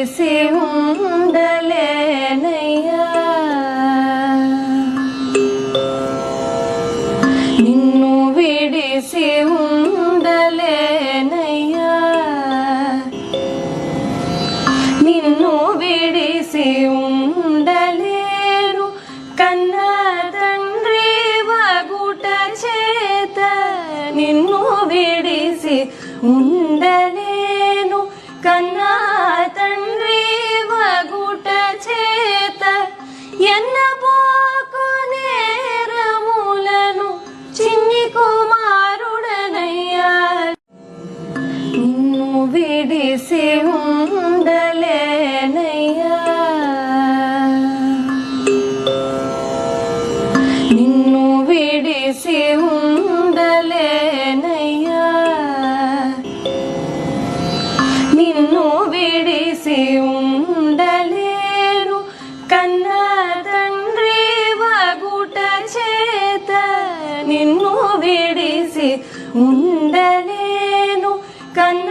విడిసి ఉండలేనయ్యా, నిన్ను విడిసి ఉండలేనయ్యా, నిన్ను విడిసి ఉండలేను కన్నా తండ్రి వగుట చేత, నిన్ను విడిసి ఉండలేను కన్నా తండ్రి వగుట చేత, ఎన్నబోకు నేరములను చిన్ని కుమారుడనయ్యా, నిన్ను విడిసి ఉండలేనయ్యా, నిన్ను విడిసి ఉండలేనయ్యా, నిన్ను విడిసి ఉండలేను కన్నా తండ్రి వగుట చేత, నిన్ను విడిసి ఉండలేను కన్నా